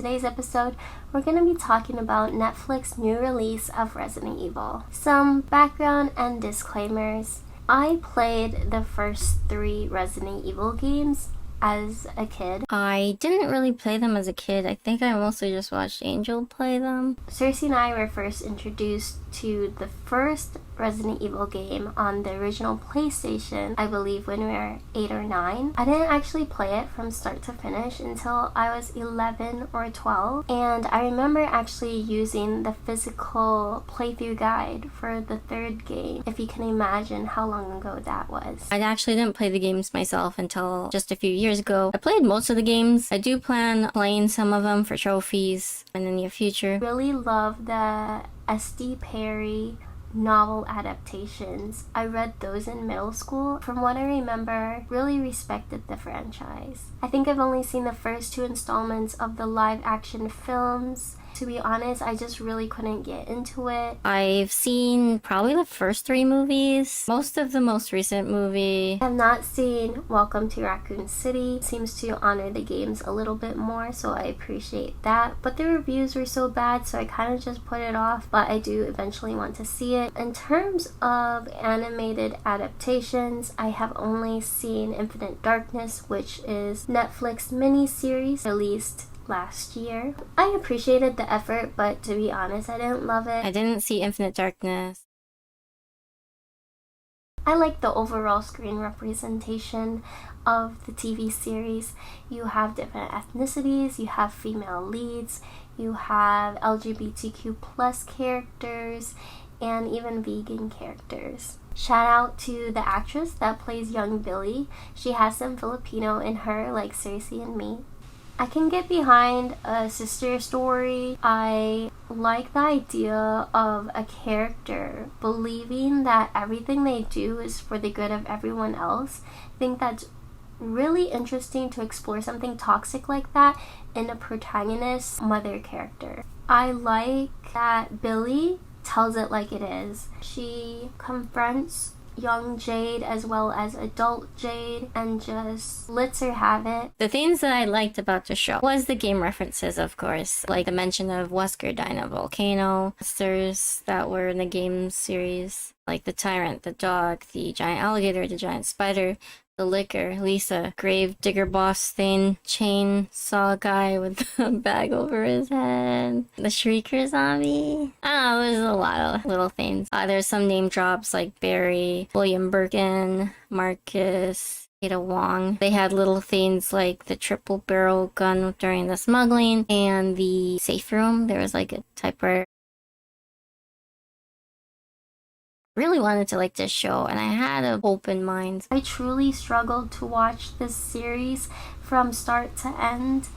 today's episode, we're going to be talking about Netflix's new release of Resident Evil. Some background and disclaimers. I played the first 3 Resident Evil games as a kid. I didn't really play them as a kid. I think I mostly just watched Angel play them. Cersei and I were first introduced to the first Resident Evil game on the original PlayStation, I believe when we were 8 or 9. I didn't actually play it from start to finish until I was 11 or 12, and I remember actually using the physical playthrough guide for the 3rd game, if you can imagine how long ago that was. I actually didn't play the games myself until just a few years ago. I played most of the games. I do plan playing some of them for trophies in the near future. Really love the S.D. Perry novel adaptations. I read those in middle school. From what I remember, really respected the franchise. I think I've only seen the first 2 installments of the live action films. To be honest, I just really couldn't get into it. I've seen probably the first 3 movies, most of the most recent movie. I have not seen Welcome to Raccoon City. It seems to honor the games a little bit more, so I appreciate that. But the reviews were so bad, so I kind of just put it off, but I do eventually want to see it. In terms of animated adaptations, I have only seen Infinite Darkness, which is Netflix miniseries released last year. I appreciated the effort, but to be honest, I didn't love it. I didn't see Infinite Darkness. I like the overall screen representation of the TV series. You have different ethnicities, you have female leads, you have LGBTQ plus characters, and even vegan characters. Shout out to the actress that plays young Billy. She has some Filipino in her, like Cersei and me. I can get behind a sister story. I like the idea of a character believing that everything they do is for the good of everyone else. I think that's really interesting to explore something toxic like that in a protagonist mother character. I like that Billy tells it like it is. She confronts young Jade as well as adult Jade and just lets her have it. The things that I liked about the show was the game references, of course, like the mention of Wesker dying of volcano, monsters that were in the game series, like the tyrant, the dog, the giant alligator, the giant spider, the licker, Lisa, grave digger boss thing, chainsaw guy with a bag over his head, the shrieker zombie. I don't know, there's a lot of little things. There's some name drops like Barry, William Birkin, Marcus, Ada Wong. They had little things like the triple barrel gun during the smuggling and the safe room. There was like a typewriter. Really wanted to like this show, and I had an open mind. I truly struggled to watch this series from start to end.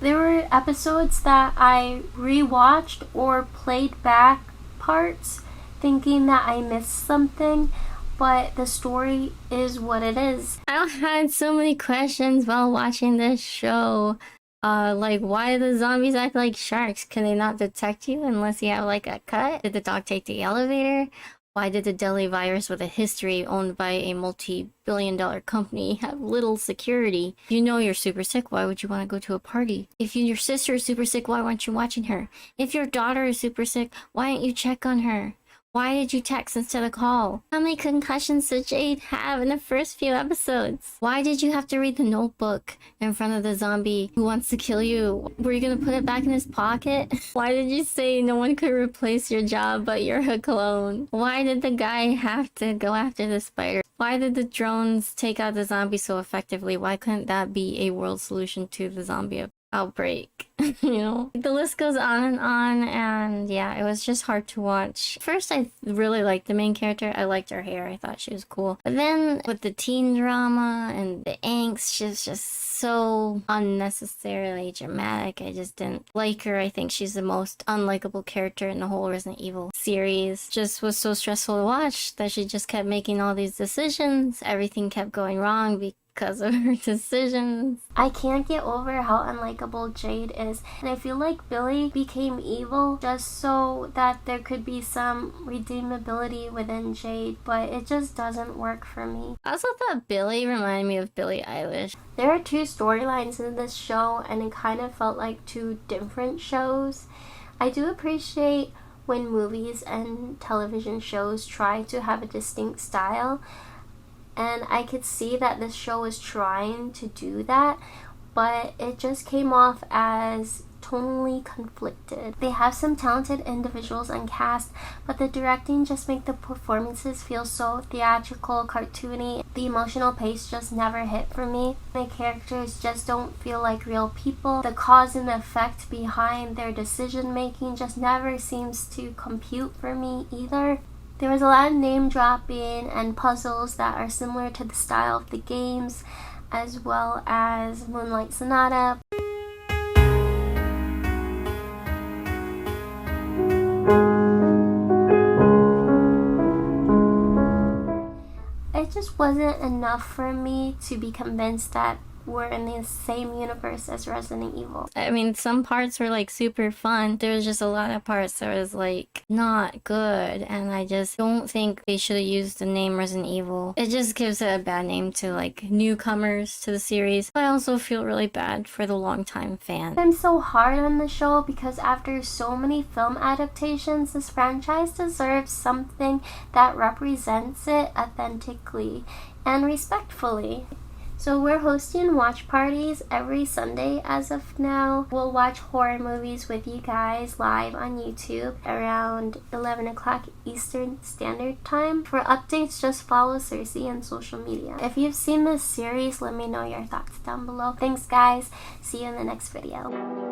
There were episodes that I rewatched or played back parts thinking that I missed something, but the story is what it is. I had so many questions while watching this show. Like, why do the zombies act like sharks? Can they not detect you unless you have like a cut? Did the dog take the elevator? Why did the deadly virus with a history owned by a multi-billion-dollar company have little security? If you know you're super sick, why would you want to go to a party? If your sister is super sick, why aren't you watching her? If your daughter is super sick, why don't you check on her? Why did you text instead of call? How many concussions did Jade have in the first few episodes? Why did you have to read the notebook in front of the zombie who wants to kill you? Were you gonna put it back in his pocket? Why did you say no one could replace your job but you're a clone? Why did the guy have to go after the spider? Why did the drones take out the zombie so effectively? Why couldn't that be a world solution to the zombie outbreak? You know, the list goes on, and yeah, it was just hard to watch. First, I really liked the main character. I liked her hair. I thought she was cool. But then with the teen drama and the angst, she's just so unnecessarily dramatic. I just didn't like her. I think she's the most unlikable character in the whole Resident Evil series. Just was so stressful to watch that she just kept making all these decisions. Everything kept going wrong because of her decisions. I can't get over how unlikable Jade is, and I feel like Billy became evil just so that there could be some redeemability within Jade, but it just doesn't work for me. I also thought Billy reminded me of Billie Eilish. There are two storylines in this show, and it kind of felt like two different shows. I do appreciate when movies and television shows try to have a distinct style, and I could see that this show was trying to do that, but it just came off as tonally conflicted. They have some talented individuals and cast, but the directing just makes the performances feel so theatrical, cartoony. The emotional pace just never hit for me. The characters just don't feel like real people. The cause and effect behind their decision making just never seems to compute for me either. There was a lot of name dropping and puzzles that are similar to the style of the games, as well as Moonlight Sonata. It just wasn't enough for me to be convinced that we're in the same universe as Resident Evil. I mean, some parts were like super fun. There was just a lot of parts that was like not good, and I just don't think they should have used the name Resident Evil. It just gives it a bad name to like newcomers to the series. But I also feel really bad for the longtime fans. I'm so hard on the show because after so many film adaptations, this franchise deserves something that represents it authentically and respectfully. So we're hosting watch parties every Sunday as of now. We'll watch horror movies with you guys live on YouTube around 11 o'clock Eastern Standard Time. For updates, just follow Cersei on social media. If you've seen this series, let me know your thoughts down below. Thanks guys. See you in the next video.